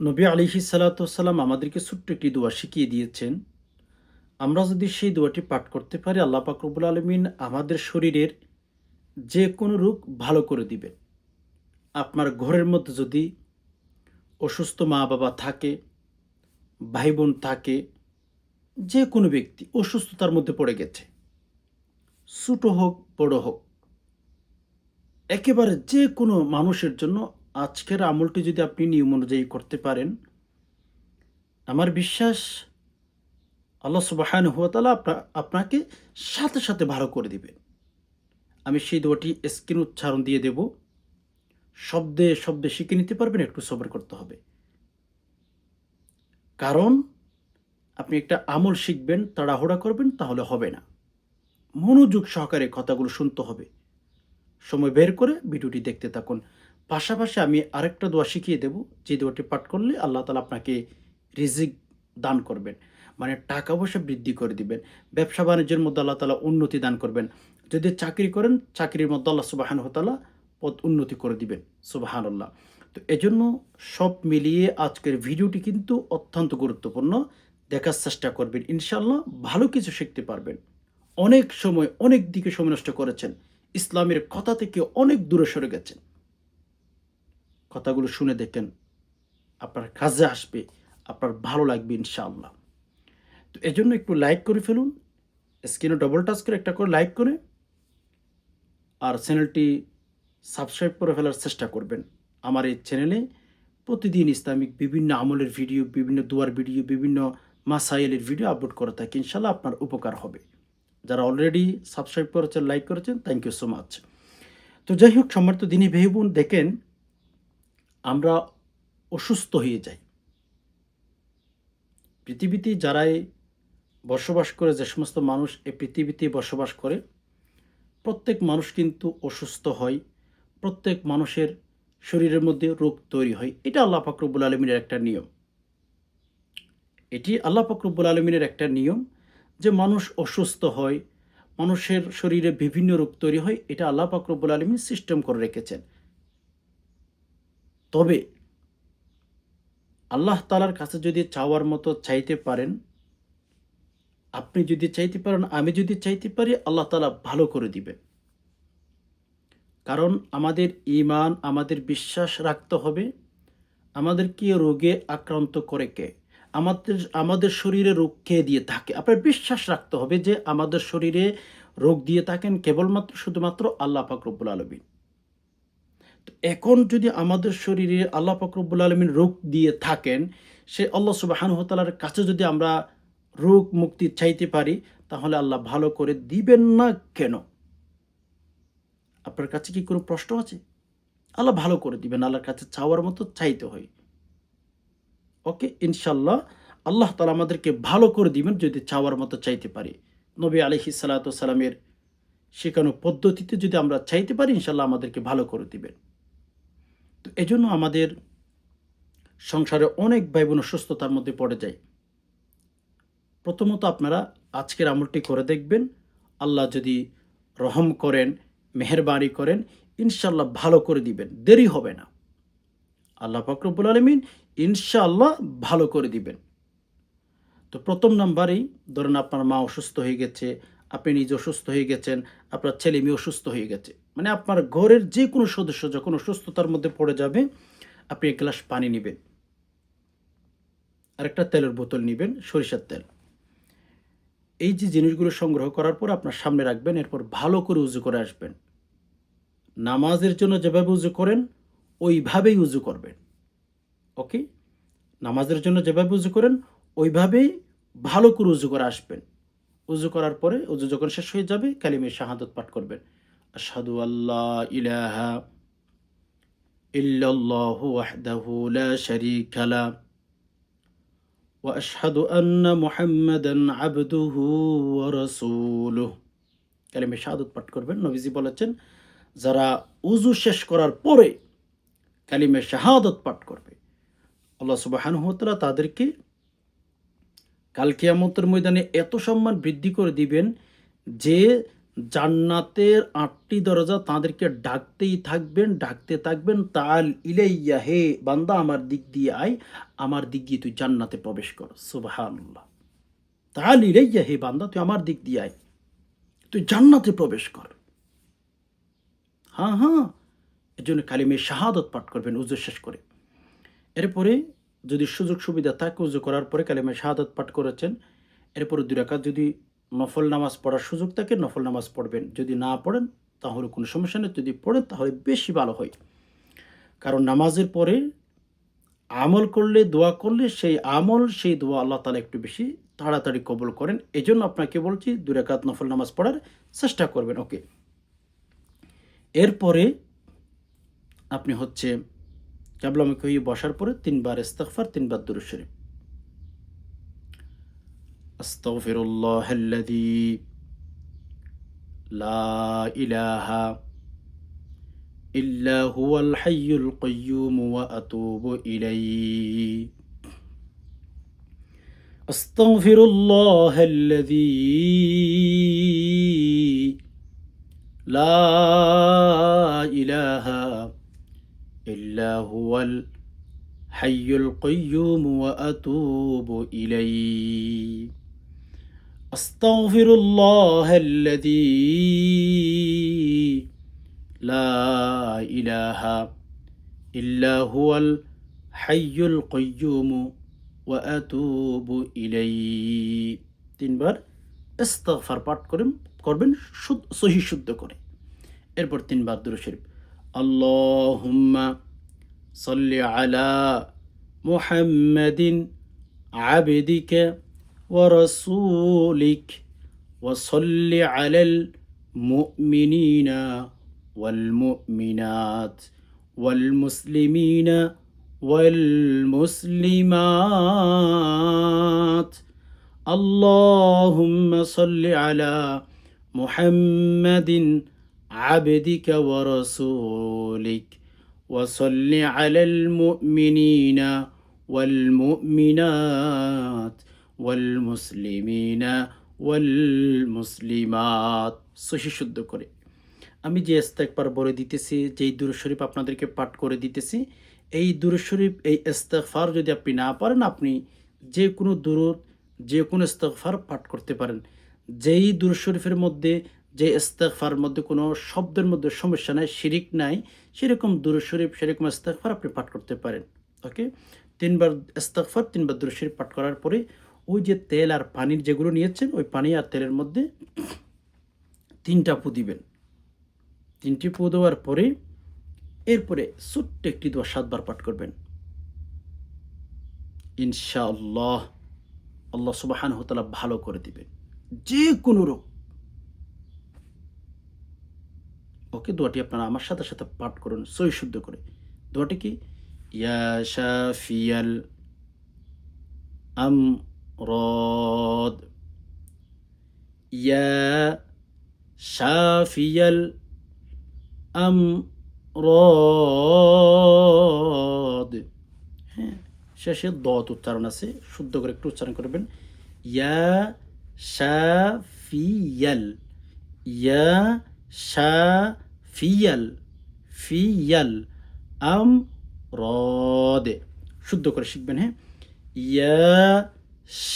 নবী আলাইহিস সালাতু ওয়াসসালাম আমাদেরকে ছোট্ট একটি দোয়া শিখিয়ে দিয়েছেন। আমরা যদি সেই দোয়াটি পাঠ করতে পারি, আল্লাহ পাক রব্বুল আলামিন আমাদের শরীরের যে কোনো রোগ ভালো করে দিবেন। আপনার ঘরের মধ্যে যদি অসুস্থ মা-বাবা থাকে, ভাই-বোন থাকে, যে কোনো ব্যক্তি অসুস্থতার মধ্যে পড়ে গেছে, ছোট হোক, বড় হোক, একেবারে যে কোনো মানুষের জন্য আজকের আমলটি যদি আপনি নিয়ম অনুযায়ী করতে পারেন, আমার বিশ্বাস আল্লাহ সুবহানাহু ওয়া তাআলা আপনাকে সাথে, সাথে ভালো করে দিবেন। আমি সেই দোয়াটি স্ক্রিন উচ্চারণ দিয়ে দেব। শব্দে, শব্দে শিখে নিতে পারবেন, একটু সবর করতে হবে। কারণ আপনি একটা আমল শিখবেন, তাড়াহুড়া করবেন তাহলে হবে না। মনোযোগ সহকারে কথাগুলো শুনতে হবে। সময় বের করে ভিডিওটি দেখতে থাকুন। পাশাপাশি আমি আরেকটা দোয়া শিখিয়ে দেব, যে দোয়াটি পাঠ করলে আল্লাহ তাআলা আপনাকে রিজিক দান করবেন। মানে টাকা-পয়সা বৃদ্ধি করে দিবেন। ব্যবসা-বাণিজ্যের মধ্যে আল্লাহ তাআলা উন্নতি দান করবেন। যদি চাকরি করেন, চাকরির মধ্যে আল্লাহ সুবহানাহু ওয়া তাআলা পদ উন্নতি করে দিবেন। সুবহানাল্লাহ। তো এজন্য সব মিলিয়ে আজকের ভিডিওটি কিন্তু অত্যন্ত গুরুত্বপূর্ণ। দেখার চেষ্টা করবেন। ইনশাআল্লাহ ভালো কিছু শিখতে পারবেন। অনেক সময়, অনেক দিকে সময় নষ্ট করেছেন। ইসলামের কথা থেকে অনেক দূরে সরে গেছেন। কথাগুলো শুনে দেখেন, আপনার কাজে আসবে, আপনার ভালো লাগবে ইনশাআল্লাহ। তো এজন্য একটু লাইক করে ফেলুন। স্ক্রিনে ডবল টাচ করে একটা করে লাইক করে আর চ্যানেলটি সাবস্ক্রাইব করে ফেলার চেষ্টা করবেন। আমার এই চ্যানেলে প্রতিদিন ইসলামিক বিভিন্ন আমলের ভিডিও, বিভিন্ন দোয়ার ভিডিও, বিভিন্ন মাসাইলের ভিডিও আপলোড করে থাকি। ইনশাআল্লাহ আপনার উপকার হবে। যারা অলরেডি সাবস্ক্রাইব করেছেন, লাইক করেছেন, থ্যাংক ইউ সো মাচ। তো যাই হোক, সম্মানিত দিনী ভাই বোন, দেখেন আমরা অসুস্থ হয়ে যাই। পৃথিবীতে যারাই বসবাস করে, যে সমস্ত মানুষ এই পৃথিবীতে বসবাস করে, প্রত্যেক মানুষ কিন্তু অসুস্থ হয়। প্রত্যেক মানুষের শরীরের মধ্যে রোগ তৈরি হয়। এটা আল্লাহ পাক রব্বুল আলামিনের একটা নিয়ম। এটি আল্লাহ পাক রব্বুল আলামিনের একটা নিয়ম যে মানুষ অসুস্থ হয়, মানুষের শরীরে বিভিন্ন রোগ তৈরি হয়। এটা আল্লাহ পাক রব্বুল আলামিন সিস্টেম করে রেখেছেন। তবে আল্লাহ তাআলার কাছে যদি চাওয়ার মতো চাইতে পারেন, আপনি যদি চাইতে পারেন, আমি যদি চাইতে পারি, আল্লাহ তাআলা ভালো করে দিবেন। কারণ আমাদের ঈমান, আমাদের বিশ্বাস রাখতে হবে, আমাদেরকে রোগে আক্রান্ত করে কে? আমাদের শরীরে রোগ কে দিয়ে থাকে? আপনার বিশ্বাস রাখতে হবে যে আমাদের শরীরে রোগ দিয়ে থাকেন কেবলমাত্র শুধুমাত্র আল্লাহ পাক রব্বুল আলামিন। তো এখন যদি আমাদের শরীরে আল্লাহ পাক রব্বুল আলামিন রোগ দিয়ে থাকেন, সে আল্লাহ সুবহানাহু ওয়া তাআলার কাছে যদি আমরা রোগ মুক্তি চাইতে পারি, তাহলে আল্লাহ ভালো করে দিবেন না কেন? আপনার কাছে কি কোনো প্রশ্ন আছে? আল্লাহ ভালো করে দিবেন। আল্লাহর কাছে চাওয়ার মতো চাইতে হয়। ওকে? ইনশাআল্লাহ আল্লাহ তাআলা আমাদেরকে ভালো করে দিবেন যদি চাওয়ার মতো চাইতে পারি। নবী আলাইহিস সালাতু ওয়াস সালামের শেখানো পদ্ধতিতে যদি আমরা চাইতে পারি, ইনশাআল্লাহ আমাদেরকে ভালো করে দিবেন। তো এজন্য আমাদের সংসারে অনেক ভাই-বোন অসুস্থতার মধ্যে পড়ে যায়। প্রথমত আপনারা আজকের আমলটি করে দেখবেন। আল্লাহ যদি রহম করেন, মেহেরবানি করেন, ইনশাআল্লাহ ভালো করে দিবেন। দেরি হবে না। আল্লাহ পাক রব্বুল আলামিন ইনশাআল্লাহ ভালো করে দিবেন। তো ১ম নাম্বারেই ধরেন আপনার মা অসুস্থ হয়ে গেছে, আপনি নিজে অসুস্থ হয়ে গেছেন, আপনার ছেলে-মেয়ে অসুস্থ হয়ে গেছে। মানে আপনার ঘরের যেকোনো সদস্য যখন অসুস্থতার মধ্যে পড়ে যাবে, আপনি ১ গ্লাস পানি নিবেন। আরেকটা তেলের বোতল নিবেন, সরিষার তেল। এই যে জিনিসগুলো সংগ্রহ করার পর আপনার সামনে রাখবেন, এরপর ভালো করে উযু করে আসবেন। নামাজের জন্য যেভাবে উযু করেন, ওইভাবেই উযু করবেন। ওকে? নামাজের জন্য যেভাবে উযু করেন, ওইভাবেই ভালো করে উযু করে আসবেন। উযু করার পরে উযু যখন শেষ হয়ে যাবে, কালিমে শাহাদাত পাঠ করবেন। আশহাদু আল্লা ইলাহা ইল্লাল্লাহু ওয়াহদাহু লা শারীকা লাহ ওয়া আশহাদু আন্না মুহাম্মাদান আবদুহু ওয়া রাসূলুহু। কালিমে শাহাদাত পাঠ করবেন। নবীজি বলেছেন, যারা উযু শেষ করার পরে কালিমে শাহাদাত পাঠ করবে, আল্লাহ সুবহানাহু ওয়া তাআলা তাদেরকে কাল কিয়ামতের ময়দানে এত সম্মান বৃদ্ধি করে দিবেন যে জান্নাতের ৮টি দরজা তাদেরকে ডাকতেই থাকবেন, ডাকতে থাকবেন, তাল ইলাইয়া, হে বান্দা আমার দিক দিয়ে আয়, আমার দিক দিয়ে তুই জান্নাতে প্রবেশ কর। সুবহানাল্লাহ। তাল ইলাইয়া, হে বান্দা তুই আমার দিক দিয়ে আয়, তুই জান্নাতে প্রবেশ কর। হ্যাঁ, হ্যাঁ। এজন্য কালিমে শাহাদত পাঠ করবেন উযু শেষ করে। এরপরে যদি সুযোগ সুবিধা থাকে উযু করার পরে কালিমা শাহাদাত পাঠ করেছেন, এরপরে ২ রাকাত যদি নফল নামাজ পড়ার সুযোগ থাকে নফল নামাজ পড়বেন। যদি না পড়েন তাহলে কোনো সমস্যা নেই। যদি পড়েন তাহলে বেশি ভালো হয়। কারণ নামাজের পরে আমল করলে, দোয়া করলে সেই আমল, সেই দোয়া আল্লাহ তাআলা একটু বেশি তাড়াতাড়ি কবুল করেন। এজন্য আপনাকে বলছি ২ রাকাত নফল নামাজ পড়ার চেষ্টা করবেন। ওকে। এরপরে আপনি হচ্ছে কিবলামুখী হয়ে বসার পরে ৩ বার ইস্তিগফার, ৩ বার দুরূদ শরীফ। আস্তাগফিরুল্লাহাল্লাযী লা ইলাহা ইল্লা হুয়াল হাইয়ুল কাইয়্যুম ওয়া আতুবু ইলাইহি। আস্তাগফিরুল্লাহাল্লাযী লা ইলাহা ইল্লা হুয়াল হাইয়ুল কাইয়্যুম ওয়া আতুবু ইলাইহি। আস্তাগফিরুল্লাহাল্লাযী লা ইলাহা ইল্লা হুয়াল হাইয়ুল কাইয়্যুম ওয়া আতুবু ইলাইহি। ৩ বার ইস্তিগফার পাঠ করবেন সহিহ শুদ্ধ করে। এরপর ৩ বার দুরূদ শরীফ। আল্লাহুম্মা সাল্লি আলা মুহাম্মাদিন আবদিকা ওয়া রাসূলিক ওয়া সাল্লি আলাল মুমিনিনা ওয়াল মুমিনাত ওয়াল মুসলিমিনা ওয়াল মুসলিমাত। আল্লাহুম্মা সাল্লি আলা মুহাম্মাদিন আবদিকা ওয়া রাসূলিক ওয়া সাল্লি আলাল মুমিনিনা ওয়াল মুমিনাত ওয়াল মুসলিমিনা ওয়াল মুসলিমাত। সহিহ শুদ্ধ করে। আমি যে ইস্তেগফার বলে দিতেছি, যেই দুরূদ শরীফ আপনাদেরকে পাঠ করে দিতেছি, এই দুরূদ শরীফ, এই ইস্তেগফার যদি আপনি না পারেন, আপনি যে কোনো দুরূদ, যে কোনো ইস্তেগফার পাঠ করতে পারেন। যেই দুরূদ শরীফের মধ্যে, যে ইস্তেগফার মধ্যে কোনো শব্দের মধ্যে সমস্যা নাই, শিরিক নাই, সেরকম দুরূদ শরীফ, সেরকম ইস্তেগফার আপনি পাঠ করতে পারেন। ওকে? ৩ বার ইস্তেগফার, ৩ বার দুরূদ শরীফ পাঠ করার পরে ওই যে তেল আর পানির যেগুলো নিয়েছেন, ওই পানি আর তেলের মধ্যে ৩টা ফু দিবেন। ৩টি ফু দেওয়ার পরে এরপরে ছোট্ট একটি দোয়া ৭ বার পাঠ করবেন। ইনশাআল্লাহ আল্লাহ সুবহানাহু ওয়া তাআলা ভালো করে দিবেন। যে কোনো রোগ। ওকে? দোয়াটি আপনারা আমার সাথে, সাথে পাঠ করুন সহিহ শুদ্ধ করে। দোয়াটি কি? ইয়া শাফিয়াল আমরাদ, ইয়া শাফিয়াল আমরাদ। হ্যাঁ? শেষে দত উচ্চারণ আছে, শুদ্ধ করে একটু উচ্চারণ করবেন। ইয়া শাফিয়াল, ইয়া শাফিয়াল, ফিয়াল আমরাদ। শুদ্ধ করে শিখবেন। হ্যাঁ? ইয়া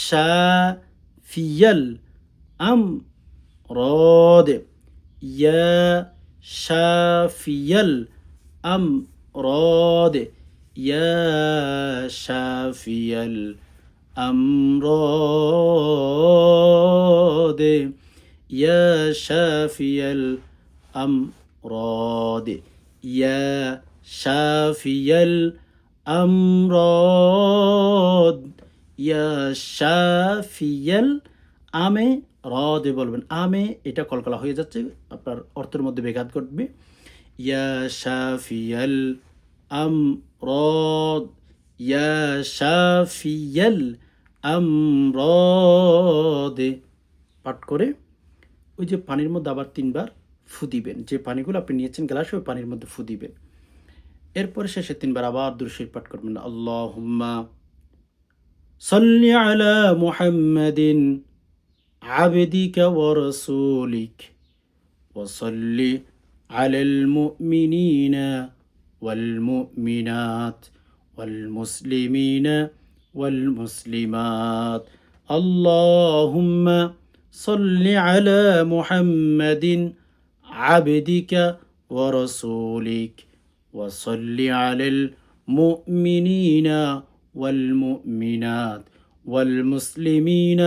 শাফিয়াল আমরাদ, ইয়া শাফিয়াল আমরাদ, ইয়া শাফিয়াল আমরাদ, ইয়া শাফিয়াল আমরাদ, ইয়া শাফিয়াল আমরাদ, ইয়া শাফিয়াল, আমে রদে বলবেন। আমে এটা কলকলা হয়ে যাচ্ছে, আপনার অর্থের মধ্যে ব্যাঘাত ঘটবে। ইয়া শাফিয়াল আমরাদ, ইয়া শাফিয়াল আমরাদ পাঠ করে ওই যে পানির মধ্যে আবার ৩ বার ফু দিবেন। যে পানিগুলো আপনি নিয়েছেন গ্লাসে, ওই পানির মধ্যে ফু দিবেন। এরপরে শেষে ৩ বার আবার দুরূদ শরীফ পাঠ করবেন। আল্লাহুম্মা সাল্লি আলা মুহাম্মাদিন আবদিকা ওয়া রাসূলিক وصل على المؤمنين والمؤمنات والمسلمين والمسلمات اللهم صل على محمد عبدك ورسولك وصل على المؤمنين والمؤمنات والمسلمين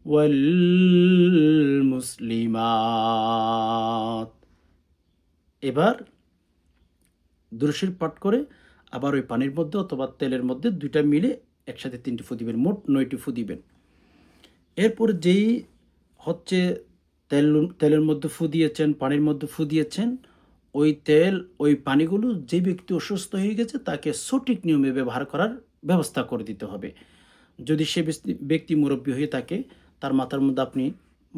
والمسلمات। এবার দুরূদ শরীফ পাঠ করে আবার ওই পানির মধ্যে অথবা তেলের মধ্যে দুইটা মিলে একসাথে 3টি ফু দিবেন, মোট 9টি ফু দিবেন। এরপর যেই হচ্ছে তেলের মধ্যে ফু দিয়েছেন, পানির মধ্যে ফু দিয়েছেন, ওই তেল ওই পানিগুলো যে ব্যক্তি অসুস্থ হয়ে গেছে তাকে সঠিক নিয়মে ব্যবহার করার ব্যবস্থা করে দিতে হবে। যদি সে ব্যক্তি মুরব্বী হয়ে থাকে, তার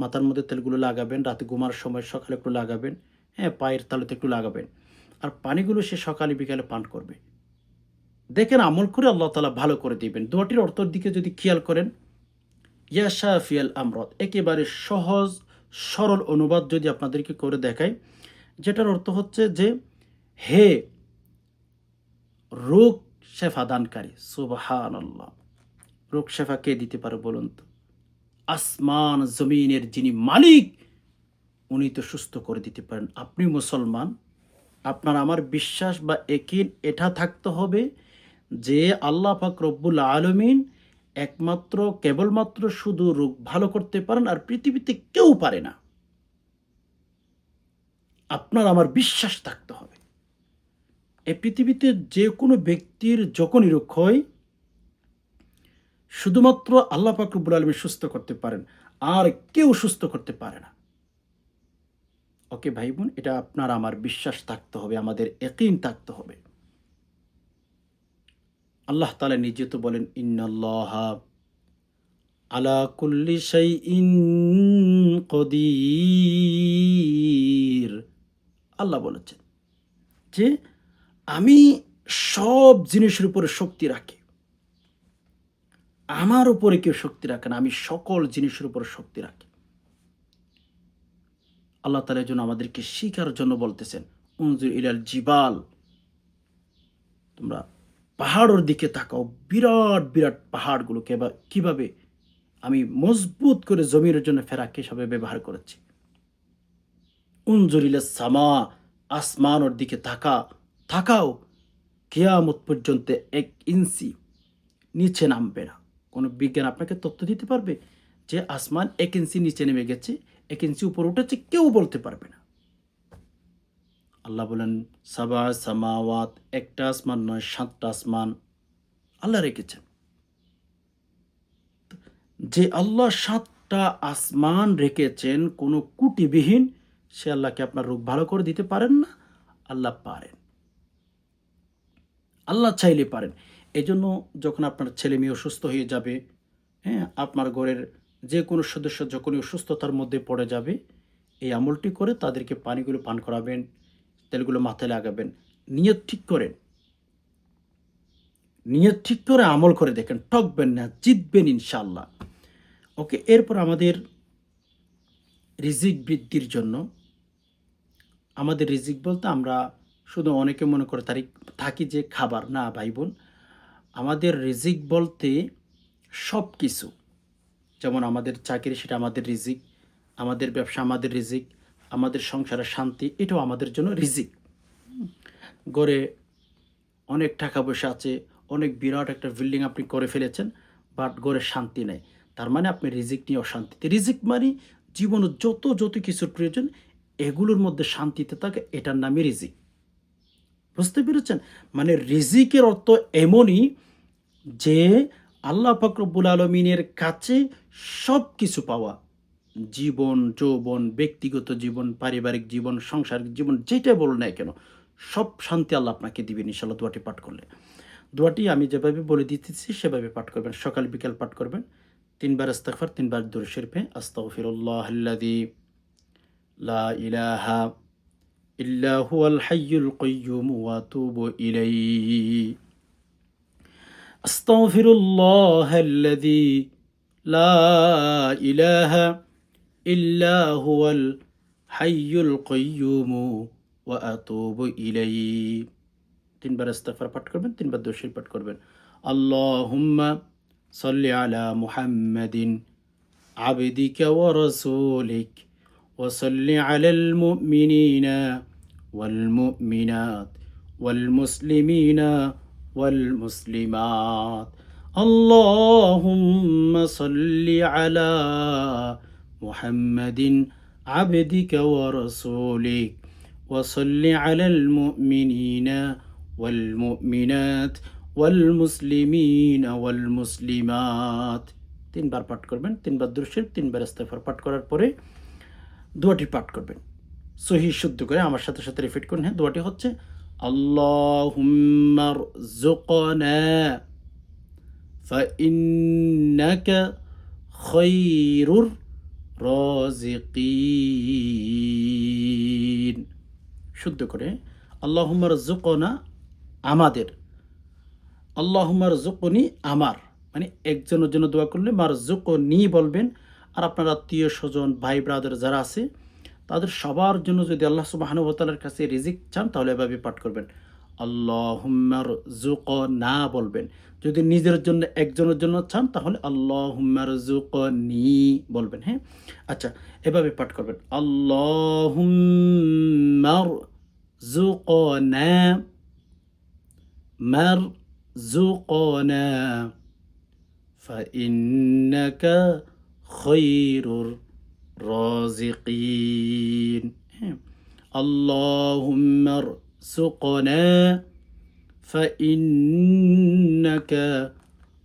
মাথার মধ্যে তেলগুলো লাগাবেন, রাতে ঘুমার সময় সকালে একটু লাগাবেন, হ্যাঁ, পায়ের তালুতে একটু লাগাবেন, আর পানিগুলো সে সকালে বিকালে পান করবে। দেখেন, আমল করে আল্লাহ তাআলা ভালো করে দিবেন। দোয়াটির অর্থের দিকে যদি খেয়াল করেন, ইয়া শাফিয়াল আমরাদ, একেবারে সহজ সরল অনুবাদ যদি আপনাদেরকে করে দেখাই, যেটার অর্থ হচ্ছে যে হে রোগ শেফা দানকারী। সুবহানাল্লাহ। রোগ শেফা কে দিতে পারে বলুন তো? আসমান জমিনের যিনি মালিক, উনি তো সুস্থ করে দিতে পারেন। আপনি মুসলমান, আপনার আমার বিশ্বাস বা ইয়াকিন এটা থাকতে হবে যে আল্লাহ পাক রব্বুল আলামিন একমাত্র কেবলমাত্র শুধু রোগ ভালো করতে পারেন, আর পৃথিবীতে কেউ পারে না। আপনার আমার বিশ্বাস থাকতে হবে। এই পৃথিবীতে যে কোনো ব্যক্তির যখনই রোগ হয়, শুধুমাত্র আল্লাহ পাক রব্বুল আলামিন সুস্থ করতে পারেন, আর কেউ সুস্থ করতে পারে না। ওকে ভাই বোন, এটা আপনার আমার বিশ্বাস থাকতে হবে, আমাদের ইয়াকিন থাকতে হবে। আল্লাহ তাআলা নিজে তো বলেন, ইন্নাল্লাহা আলা কুল্লি শাইইন কদির। আল্লাহ বলেছেন যে আমি সব জিনিসের উপরে শক্তি রাখি। আমার উপরে কেউ শক্তি রাখে না, আমি সকল জিনিসের উপরে শক্তি রাখি। আল্লাহ তাআলা এর জন্য আমাদেরকে শিখার জন্য বলতেছেন, উনজুর ইলাল জিবাল, তোমরা পাহাড়ের দিকে তাকাও, বিরাট বিরাট পাহাড়গুলো কিভাবে আমি মজবুত করে জমির জন্য ফেরাক হিসাবে ব্যবহার করেছি। উনজুর ইলাস সামা, আসমানের দিকে তাকাও, কিয়ামত পর্যন্ত 1 ইঞ্চি নিচে নামবে না। কোনো বিজ্ঞান আপনাকে তথ্য দিতে পারবে যে আসমান 1 ইঞ্চি নিচে নেমে গেছে, 1 ইঞ্চি উপরে উঠেছে? কেউ বলতে পারবে না। আল্লাহ বলেন, সাবা সামাওয়াত, একটা আসমান নয়, 7টা আসমান আল্লাহ রেখেছেন। যে আল্লাহ 7টা আসমান রেখেছেন কোনো কুটিবিহীন, সে আল্লাহকে আপনার রোগ ভালো করে দিতে পারেন না? আল্লাহ পারেন, আল্লাহ চাইলে পারেন। এজন্য যখন আপনার ছেলে মেয়ে অসুস্থ হয়ে যাবে, হ্যাঁ, আপনার ঘরের যে কোনো সদস্য যখনই অসুস্থতার মধ্যে পড়ে যাবে, এই আমলটি করে তাদেরকে পানিগুলো পান করাবেন, তেলগুলো মাথায় লাগাবেন। নিয়ত ঠিক করেন, নিয়ত ঠিক করে আমল করে দেখেন, ঠকবেন না, জিতবেন ইনশাআল্লাহ। ওকে, এরপর আমাদের রিজিক বৃদ্ধির জন্য, আমাদের রিজিক বলতে আমরা শুধু অনেকে মনে করে থাকি যে খাবার, না ভাই বোন, আমাদের রিজিক বলতে সব কিছু। যেমন আমাদের চাকরি, সেটা আমাদের রিজিক, আমাদের ব্যবসা আমাদের রিজিক, আমাদের সংসারের শান্তি, এটাও আমাদের জন্য রিজিক। গড়ে অনেক টাকা পয়সা আছে, অনেক বিরাট একটা বিল্ডিং আপনি করে ফেলেছেন, বাট ঘরে শান্তি নেই, তার মানে আপনি রিজিক নিয়ে অশান্তিতে। রিজিক মানে জীবনে যত কিছুর প্রয়োজন, এগুলোর মধ্যে শান্তিতে থাকে, এটার নামই রিজিক। বুঝতে পেরেছেন? মানে রিজিকের অর্থ এমনই যে আল্লাহ পাক রব্বুল আলামিনের কাছে সব কিছু পাওয়া, জীবন, যৌবন, ব্যক্তিগত জীবন, পারিবারিক জীবন, সাংসারিক জীবন, যেটাই বলুন না কেন, সব শান্তি আল্লাহ আপনাকে দিবেন ইনশাআল্লাহ দোয়াটি পাঠ করলে। দোয়াটি আমি যেভাবে বলে দিতেছি সেভাবে পাঠ করবেন, সকাল বিকাল পাঠ করবেন। 3 বার ইস্তিগফার, 3 বার দুরূদ শরীফে, আস্তাগফিরুল্লাহাল্লাযী লা ইলাহা ইল্লা হুয়াল হাইয়ুল কাইয়্যুম ওয়া আতুবু ইলাইহি। আস্তাগফিরুল্লাহাল্লাযী লা ইলাহা ইল্লা হুয়াল হাইয়ুল কাইয়্যুমু ওয়া আতুবু ইলাইহি। তিনবার ইস্তিগফার পাঠ করবেন, তিনবার দুরূদ শরীফ পাঠ করবেন। আল্লাহুম্মা সাল্লি আলা মুহাম্মাদিন আবদিকা ওয়া রাসূলিক ওয়া সাল্লি আলাল মুমিনিনা ওয়াল মুমিনাত ওয়াল মুসলিমিনা ওয়াল মুসলিমাত। আল্লাহুম্মা সাল্লি আলা মুহাম্মাদিন আবদিকা ওয়া রাসূলিক ওয়া সাল্লি আলাল মুমিনিনা ওয়াল মুমিনাত ওয়াল মুসলিমিনা ওয়াল মুসলিমাত। তিনবার পাঠ করবেন, তিনবার দুরূদ শরীফ, তিনবার ইস্তিগফার পাঠ করার পরে দোয়াটি পাঠ করবেন সহিহ শুদ্ধ করে। আমার সাথে সাথে রিপিট করুন। হ্যাঁ, দোয়াটি হচ্ছে আল্লাহুম্মা রযুকনা ফাইন্নাকা খায়রুর রাযিকিন। শুদ্ধ করে আল্লাহুম্মা রযুকনা আমাদের, আল্লাহুম্মা রযুকনি আমার, মানে একজনের জন্য দোয়া করলে মারযুকনি বলবেন। আর আপনার আত্মীয় স্বজন ভাই ব্রাদার যারা আছে তাদের সবার জন্য যদি আল্লাহ সুবহানাহু ওয়া তাআলার কাছে রিজিক চান তাহলে এভাবে পাঠ করবেন। আল্লাহুম্মা রযুকনা বলবেন। যদি নিজের জন্য একজনের জন্য চান তাহলে আল্লাহুম্মা রযুকনি বলবেন। হ্যাঁ, আচ্ছা, এভাবে পাঠ করবেন। আল্লাহুম্মা রযুকনা মারযুকনা ফাইন্নাকা খায়রুর রাযিকিন। হ্যাঁ, আল্লাহুম্মা রযুকনা ফাইন্নাকা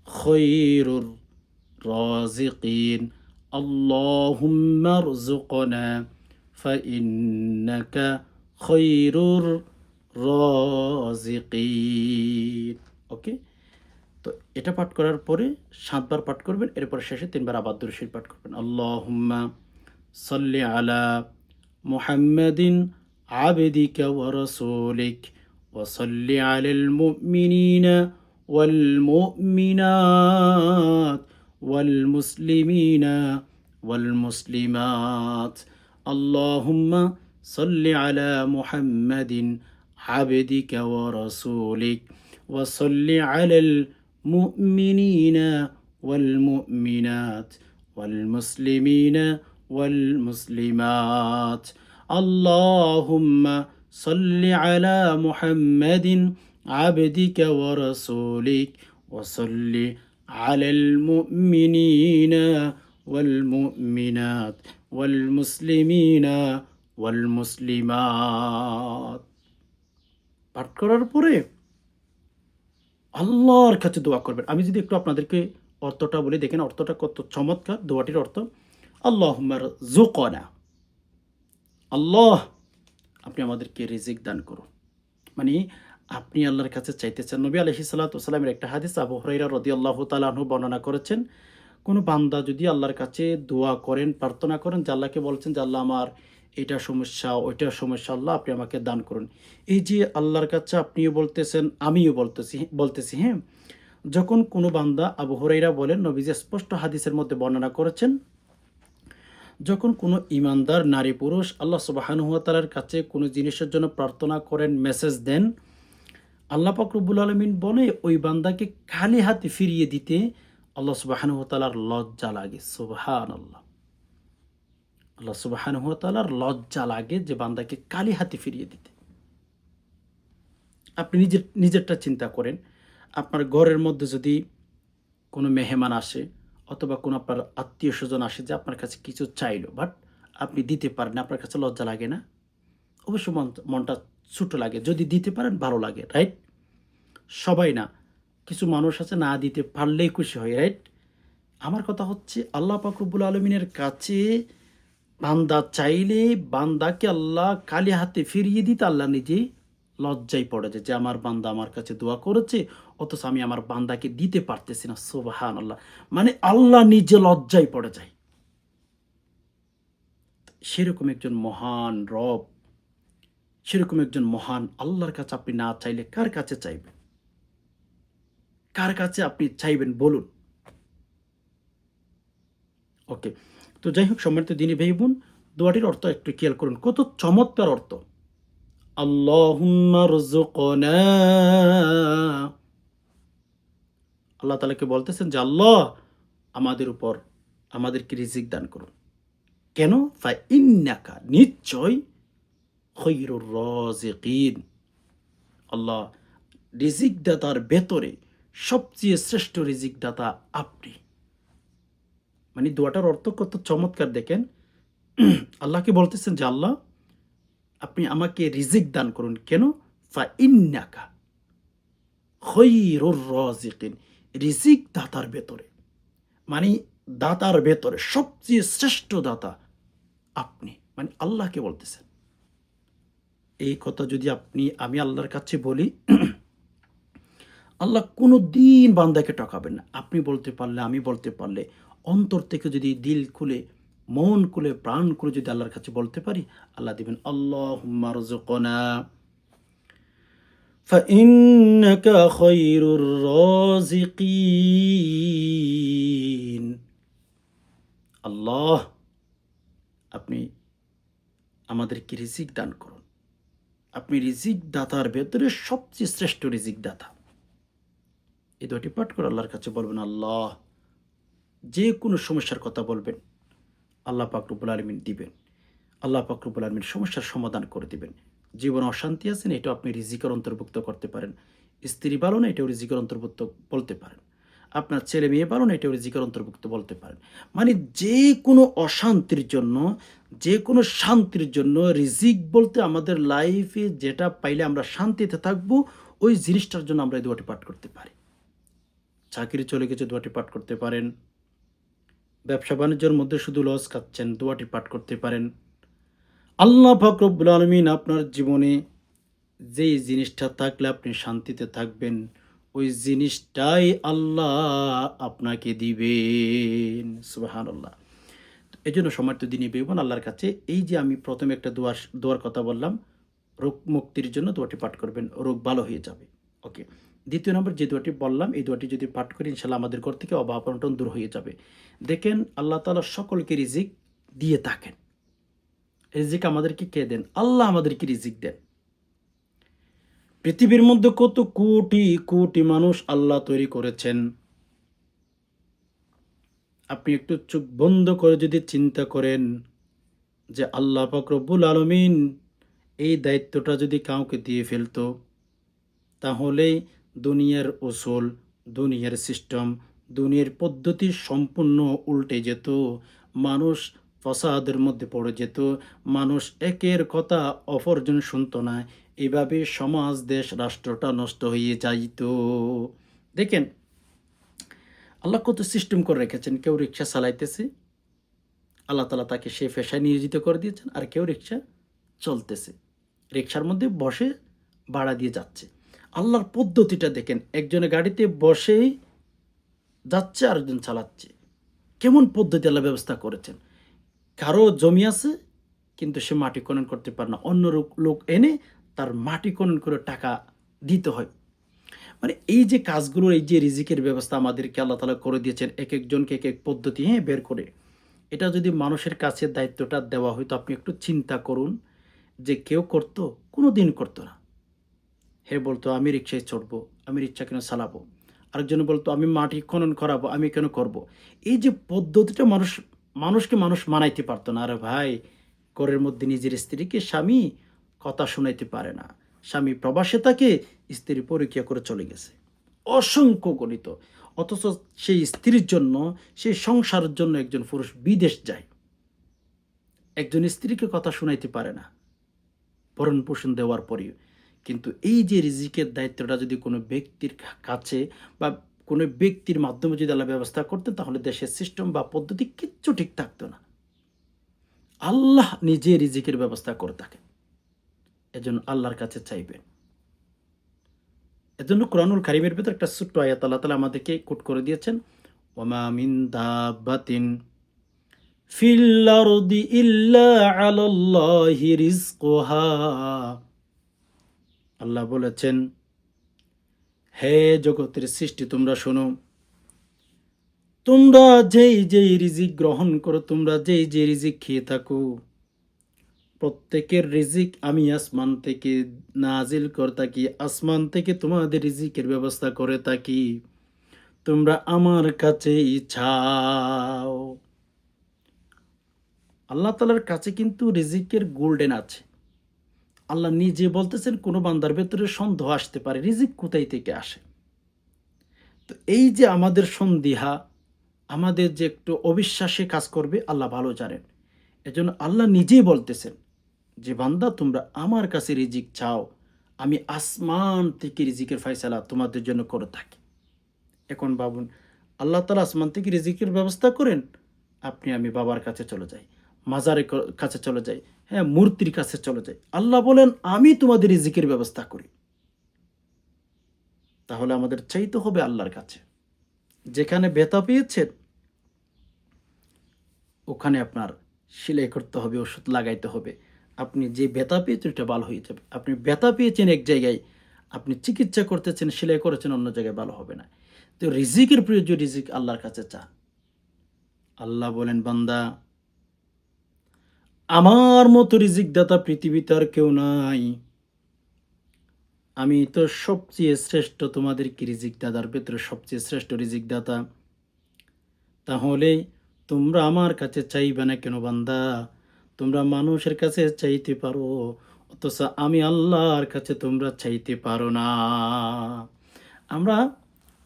খায়রুর রাযিকিন। আল্লাহুম্মা রযুকনা ফাইন্নাকা খায়রুর রাযিকিন। ওকে, তো এটা পাঠ করার পরে ৭ বার পাঠ করবেন। এরপরে শেষে ৩ বার আবার দুরূদ শরীফ পাঠ করবেন। আল্লাহুম্মা সাল্লি আলা মুহাম্মাদিন আবদিকা ওয়া রাসূলিক ওয়া সাল্লি আলাল মুমিনিনা ওয়াল মুমিনাত ওয়াল মুসলিমিনা ওয়াল মুসলিমাত। আল্লাহুম্মা সাল্লি আলা মুহাম্মাদিন আবদিকা ওয়া রাসূলিক ওয়া সাল্লি আলাল মুমিনিনা ওয়াল মুমিনাত ওয়াল মুসলিমিনা ওয়াল মুসলিমাত। আল্লাহুম্মা সাল্লি আলা মুহাম্মাদিন আবদিকা ওয়া রাসূলিক ওয়া সাল্লি আলাল মুমিনিনা ওয়াল মুমিনাত ওয়াল মুসলিমিনা ওয়াল মুসলিমাত। পাঠ করার পরে আল্লাহর কাছে দোয়া করবেন। আমি যদি একটু আপনাদেরকে অর্থটা বলি, দেখেন অর্থটা কত চমৎকার। দোয়াটির অর্থ আল্লাহুম্মা রযুকনা, আল্লাহ আপনি আমাদেরকে রিজিক দান করুন। মানে আপনি আল্লাহর কাছে চাইতেছেন। নবী আলাইহিস সালাতু ওয়াস সালামের একটা হাদিস আবু হুরায়রা রাদিয়াল্লাহু তাআলা আনহু বর্ণনা করেছেন। কোনো বান্দা যদি আল্লাহর কাছে দোয়া করেন, প্রার্থনা করেন, যে আল্লাহকে বলছেন যে আল্লাহ আমার এটা সমস্যা, ওইটা সমস্যা, আল্লাহ আপনি আমাকে দান করুন। এই যে আল্লাহর কাছে আপনিও বলতেছেন, আমিও বলতেছি, হ্যাঁ? যখন কোনো বান্দা, আবু হুরায়রা বলেন, নবীজি স্পষ্ট হাদিসের মধ্যে বর্ণনা করেছেন, যখন কোনো ঈমানদার নারী পুরুষ আল্লাহ সুবহানাহু ওয়া তাআলার কাছে কোনো জিনিসের জন্য প্রার্থনা করেন, মেসেজ দেন, আল্লাহ পাক রব্বুল আলামিন বলে ওই বান্দাকে খালি হাতে ফিরিয়ে দিতে আল্লাহ সুবহানাহু ওয়া তাআলার লজ্জা লাগে। সুবহানাল্লাহ। আল্লাহ সুবহানাহু ওয়া তাআলার লজ্জা লাগে যে বান্দাকে খালি হাতে ফিরিয়ে দিতে। আপনি নিজেরটা চিন্তা করেন। আপনার ঘরের মধ্যে যদি কোনো মেহমান আসে অথবা কোনো আপনার আত্মীয়-স্বজন আসে যে আপনার কাছে কিছু চাইলো, বাট আপনি দিতে পারেন না, আপনার কাছে লজ্জা লাগে না? অবশ্যই মনটা ছোট লাগে। যদি দিতে পারেন ভালো লাগে, রাইট? সবাই না, কিছু মানুষ আছে না দিতে পারলেই খুশি হয়, রাইট? আমার কথা হচ্ছে আল্লাহ পাক রব্বুল আলামিনের কাছে বান্দা চাইলে বান্দাকে আল্লাহ খালি হাতে ফিরিয়ে দিতে আল্লাহ নিজেই লজ্জায় পড়ে যায় যে আমার বান্দা আমার কাছে দোয়া করেছে অথচ আমি আমার বান্দাকে দিতে পারতেছি না। সুবহানাল্লাহ। মানে আল্লাহ নিজে লজ্জায় পড়ে যায়। সেরকম একজন মহান রব, সেরকম একজন মহান আল্লাহর কাছে আপনি না চাইলে কার কাছে চাইবেন? কার কাছে আপনি চাইবেন বলুন? ওকে, তো যাই হোক সম্মানিত দিনী ভাই বোন, দোয়াটির অর্থ একটু খেয়াল করুন, কত চমৎকার অর্থ। আল্লাহুম্মা রযুকনা, আল্লাহ তাআলাকে বলতেছেন যে আল্লাহ আমাদের উপর আমাদেরকে রিজিক দান করুন। কেন? ইন্নাকা, নিশ্চয়, খৈরুর রাজিকিন, আল্লাহ রিজিক দাতার ভেতরে সবচেয়ে শ্রেষ্ঠ রিজিক দাতা আপনি। মানে দোয়াটার অর্থ কত চমৎকার দেখেন। আল্লাহকে বলতেছেন যে আল্লাহ আপনি আমাকে রিজিক দান করুন। কেন? ইন্নাকা খৈরুর রাজিকিন, রিজিক দাতার ভেতরে, মানে দাতার ভেতরে সবচেয়ে শ্রেষ্ঠ দাতা আপনি, মানে আল্লাহকে বলতেছেন। এই কথা যদি আমি আল্লাহর কাছে বলি, আল্লাহ কোনো দিন বান্দাকে ঠকাবেন না। আপনি বলতে পারলে, আমি বলতে পারলে, অন্তর থেকে যদি দিল খুলে, মন খুলে, প্রাণ খুলে যদি আল্লাহর কাছে বলতে পারি, আল্লাহ দিবেন। আল্লাহুম্মা রযুকনা ফাইন্নাকা খৈরুর রাজিকিন। আল্লাহ আপনি আমাদেরকে রিজিক দান করুন। আপনি রিজিক দাতার ভেতরে সবচেয়ে শ্রেষ্ঠ রিজিক দাতা। এই দুটি পাঠ করে আল্লাহর কাছে বলবেন, আল্লাহ যে কোনো সমস্যার কথা বলবেন, আল্লাহ পাক রব্বুল আলামিন দিবেন। আল্লাহ পাক রব্বুল আলামিন সমস্যার সমাধান করে দিবেন। জীবনে অশান্তি আছেন, এটাও আপনি রিজিকের অন্তর্ভুক্ত করতে পারেন। স্ত্রী পালন, এটাও রিজিকের অন্তর্ভুক্ত বলতে পারেন। আপনার ছেলে মেয়ে পালন, এটাও রিজিকের অন্তর্ভুক্ত বলতে পারেন। মানে যে কোনো অশান্তির জন্য, যে কোনো শান্তির জন্য, রিজিক বলতে আমাদের লাইফে যেটা পাইলে আমরা শান্তিতে থাকবো, ওই জিনিসটার জন্য আমরা এই দোয়াটি পাঠ করতে পারি। চাকরি চলে গেছে, দোয়াটি পাঠ করতে পারেন। ব্যবসা বাণিজ্যের মধ্যে শুধু লস খাচ্ছেন, দোয়াটি পাঠ করতে পারেন। আল্লাহ পাক রব্বুল আলামিন আপনার জীবনে যেই জিনিসটা থাকলে আপনি শান্তিতে থাকবেন, ওই জিনিসটাই আল্লাহ আপনাকে দিবেন। সুবহানাল্লাহ। এজন্য সম্মানিত দিনী ভাই বোন, আল্লাহর কাছে এই যে আমি প্রথমে একটা দোয়ার কথা বললাম, রোগ মুক্তির জন্য দোয়াটি পাঠ করবেন, রোগ ভালো হয়ে যাবে। ওকে। দ্বিতীয় নম্বর যে দোয়াটি বললাম, এই দোয়াটি যদি পাঠ করি ইনশাআল্লাহ আমাদের ঘর থেকে অভাব অনটন দূর হয়ে যাবে। দেখেন আল্লাহ তাআলা সকলকে রিজিক দিয়ে থাকেন। রিজিক আমাদেরকে কে দেন? আল্লাহ আমাদেরকে রিজিক দেন। পৃথিবীর মধ্যে কত কোটি কোটি মানুষ আল্লাহ তৈরি করেছেন। আপনি একটু চোখ বন্ধ করে যদি চিন্তা করেন যে আল্লাহ পাক রব্বুল আলামিন এই দায়িত্বটা যদি কাউকে দিয়ে ফেলতো, তাহলেই দুনিয়ার উসুল, দুনিয়ার সিস্টেম, দুনিয়ার পদ্ধতি সম্পূর্ণ উল্টে যেত। মানুষ ফসাদের মধ্যে পড়ে যেত। মানুষ একের কথা অপরজন শুনত না। এভাবে সমাজ, দেশ, রাষ্ট্রটা নষ্ট হয়ে যাইত। দেখেন আল্লাহ কত সিস্টেম করে রেখেছেন। কেউ রিক্সা চালাইতেছে, আল্লাহ তাআলা তাকে সে পেশায় নিয়োজিত করে দিয়েছেন। আর কেউ রিক্সা চলতেছে, রিক্সার মধ্যে বসে ভাড়া দিয়ে যাচ্ছে। আল্লাহর পদ্ধতিটা দেখেন, একজনে গাড়িতে বসেই যাচ্ছে, আরেকজন চালাচ্ছে। কেমন পদ্ধতি আল্লাহ ব্যবস্থা করেছেন। কারো জমি আছে কিন্তু সে মাটি খনন করতে পারে না, অন্য লোক এনে তার মাটি খনন করে টাকা দিতে হয়। মানে এই যে কাজগুলো, এই যে রিজিকের ব্যবস্থা আমাদেরকে আল্লাহ তাআলা করে দিয়েছেন, এক একজনকে এক এক পদ্ধতি বের করে। এটা যদি মানুষের কাছে দায়িত্বটা দেওয়া হয়তো, আপনি একটু চিন্তা করুন যে কেউ করতো? কোনোদিন করতো না। হে বলতো আমি রিক্সায় চড়বো, আমি রিক্সা কেন চালাবো। আরেকজন বলতো আমি মাটি খনন করাবো, আমি কেন করব। এই যে পদ্ধতিটা মানুষকে মানুষ মানাইতে পারতো না। আরে ভাই, ঘরের মধ্যে নিজের স্ত্রীকে স্বামী কথা শোনাইতে পারে না। স্বামী প্রবাসে থাকে, স্ত্রী পরীক্ষা করে চলে গেছে। অসংখ্য গণিত। অথচ সেই স্ত্রীর জন্য, সেই সংসারের জন্য একজন পুরুষ বিদেশ যায়। একজন স্ত্রীকে কথা শোনাইতে পারে না ভরণ পোষণ দেওয়ার পরেও। কিন্তু এই যে রিজিকের দায়িত্বটা যদি কোনো ব্যক্তির কাছে বা কোনো ব্যক্তির মাধ্যমে যদি আল্লাহ ব্যবস্থা করতেন, তাহলে দেশের সিস্টেম বা পদ্ধতি কিচ্ছু ঠিক থাকতো না। আল্লাহ নিজে রিজিকের ব্যবস্থা করে থাকেন। এজন্য আল্লাহর কাছে চাইবেন। এজন্য কোরআনুল কারীমের ভেতর একটা ছোট্ট আয়াত আল্লাহ তাআলা আমাদেরকে কোট করে দিয়েছেন, ওয়ামা মিন দাব্বাতিন ফিল আরদি ইল্লা আলাল্লাহি রিজকুহা। আল্লাহ বলেছেন, হে জগতের সৃষ্টি তোমরা শোনো, তোমরা যেই যেই রিজিক গ্রহণ করো, তোমরা যেই যে রিজিক খেয়ে থাকো, প্রত্যেকের রিজিক আমি আসমান থেকে নাজিল করে থাকি, আসমান থেকে তোমাদের রিজিকের ব্যবস্থা করে থাকি, তোমরা আমার কাছেই চাও। আল্লাহ তাআলার কাছে কিন্তু রিজিকের গোল্ডেন আছে। আল্লাহ নিজে বলতেছেন কোনো বান্দার ভেতরে সন্দেহ আসতে পারে রিজিক কোথায় থেকে আসে। তো এই যে আমাদের সন্দিহা, আমাদের যে একটু অবিশ্বাসে কাজ করবে আল্লাহ ভালো জানেন। এজন্য আল্লাহ নিজেই বলতেছেন যে বান্দা তোমরা আমার কাছে রিজিক চাও, আমি আসমান থেকে রিজিকের ফয়সালা তোমাদের জন্য করে থাকি। এখন ভাবুন, আল্লাহ তাআলা আসমান থেকে রিজিকের ব্যবস্থা করেন, আপনি আমি বাবার কাছে চলে যাই, মাজারের কাছে চলে যাই, হ্যাঁ মূর্তির কাছে চলে যাই। আল্লাহ বলেন আমি তোমাদের রিজিকের ব্যবস্থা করি। তাহলে আমাদের চাইতে হবে আল্লাহর কাছে। যেখানে ব্যথা পেয়েছেন ওখানে আপনার সেলাই করতে হবে, ওষুধ লাগাইতে হবে। আপনি যে ব্যথা পেয়েছেন ওটা ভালো হয়ে যাবে। আপনি ব্যথা পেয়েছেন এক জায়গায়, আপনি চিকিৎসা করতেছেন, সেলাই করেছেন অন্য জায়গায়, ভালো হবে না। তো রিজিকের প্রয়োজন, রিজিক আল্লাহর কাছে চান। আল্লাহ বলেন বান্দা আমার মতো রিজিক দাতা পৃথিবীতে আর কেউ নাই। আমি তো সবচেয়ে শ্রেষ্ঠ, তোমাদেরকে রিজিক দাতার ভেতরে সবচেয়ে শ্রেষ্ঠ রিজিক দাতা। তাহলে তোমরা আমার কাছে চাইবে না কেন বান্দা? তোমরা মানুষের কাছে চাইতে পারো, অথচ আমি আল্লাহর কাছে তোমরা চাইতে পারো না। আমরা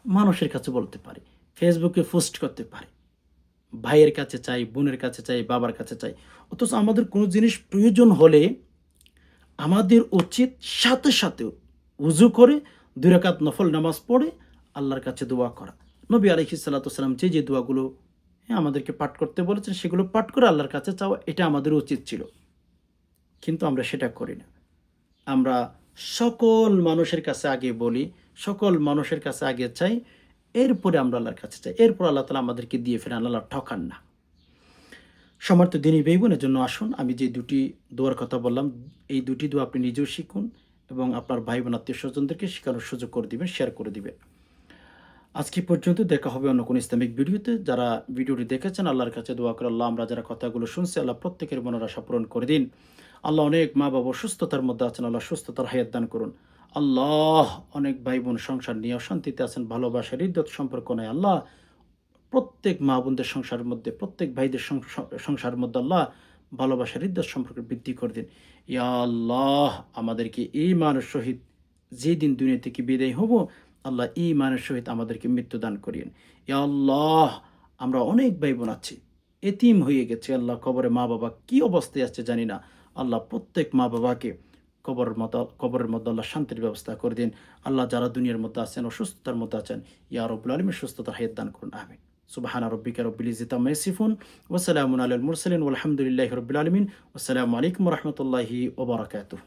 মানুষের কাছে বলতে পারি, ফেসবুকে পোস্ট করতে পারি, ভাইয়ের কাছে চাই, বোনের কাছে চাই, বাবার কাছে চাই। অথচ আমাদের কোনো জিনিস প্রয়োজন হলে আমাদের উচিত সাথে সাথে উজু করে ২ রাকাত নফল নামাজ পড়ে আল্লাহর কাছে দোয়া করা। নবী আলাইহিস সালাতু ওয়াস সালাম যে দোয়াগুলো আমাদেরকে পাঠ করতে বলেছেন সেগুলো পাঠ করে আল্লাহর কাছে চাওয়া, এটা আমাদের উচিত ছিল। কিন্তু আমরা সেটা করি না। আমরা সকল মানুষের কাছে আগে বলি, সকল মানুষের কাছে আগে চাই, এরপরে আমরা আল্লাহর কাছে চাই। এরপর আল্লাহ তাআলা আমাদেরকে দিয়ে ফেরেন, আল্লাহ ঠকান না। সম্মানিত দ্বীনী ভাই বোনের জন্য আসুন আমি যে ২ টি দোয়ার কথা বললাম, এই ২ টি দোয়া আপনি নিজেও শিখুন এবং আপনার ভাই বোন আত্মীয়স্বজনদেরকে শেখানোর সুযোগ করে দিবেন, শেয়ার করে দিবেন। আজকে পর্যন্ত, দেখা হবে অন্য কোনো ইসলামিক ভিডিওতে। যারা ভিডিওটি দেখেছেন আল্লাহর কাছে দোয়া করে আল্লাহ আমরা যারা কথাগুলো শুনছি আল্লাহ প্রত্যেকের মনের আশা পূরণ করে দিন। আল্লাহ অনেক মা বাবা সুস্থতার মধ্যে আছেন, আল্লাহ সুস্থতার হায়াত দান করুন। আল্লাহ অনেক ভাই বোন সংসার নিয়ে অশান্তিতে আছেন, ভালোবাসার হৃদ্যত সম্পর্ক নাই। আল্লাহ প্রত্যেক মা বোনদের সংসারের মধ্যে, প্রত্যেক ভাইদের সংসারের মধ্যে আল্লাহ ভালোবাসার হৃদ্যত সম্পর্ক বৃদ্ধি করে দিন। ইয়া আল্লাহ আমাদেরকে ঈমানের সহিত যেদিন দুনিয়া থেকে বিদায় হব আল্লাহ ঈমানের সহিত আমাদেরকে মৃত্যু দান করিয়েন। ইয়া আল্লাহ আমরা অনেক ভাই বোন আছি, এতিম হয়ে গেছে আল্লাহ, কবরে মা বাবা কি অবস্থায় আছে জানি না। আল্লাহ প্রত্যেক মা বাবাকে কবরের মধ্যে আল্লাহ শান্তির ব্যবস্থা করে দিন। আল্লাহ যারা দুনিয়ার মধ্যে আছেন, অসুস্থতার মধ্যে আছেন, ইয়া রাব্বুল আলামিন সুস্থতার হায়াত দান করুন, আমিন। সুবহানা রাব্বিকা রাব্বিল ইজ্জাতি আম্মা ইয়াসিফুন ওয়া সালামুন আলাল মুরসালিন ওয়ালহামদুলিল্লাহি রাব্বিল আলামিন। আসসালামু আলাইকুম ওয়া রাহমাতুল্লাহি ওয়া বারাকাতুহু।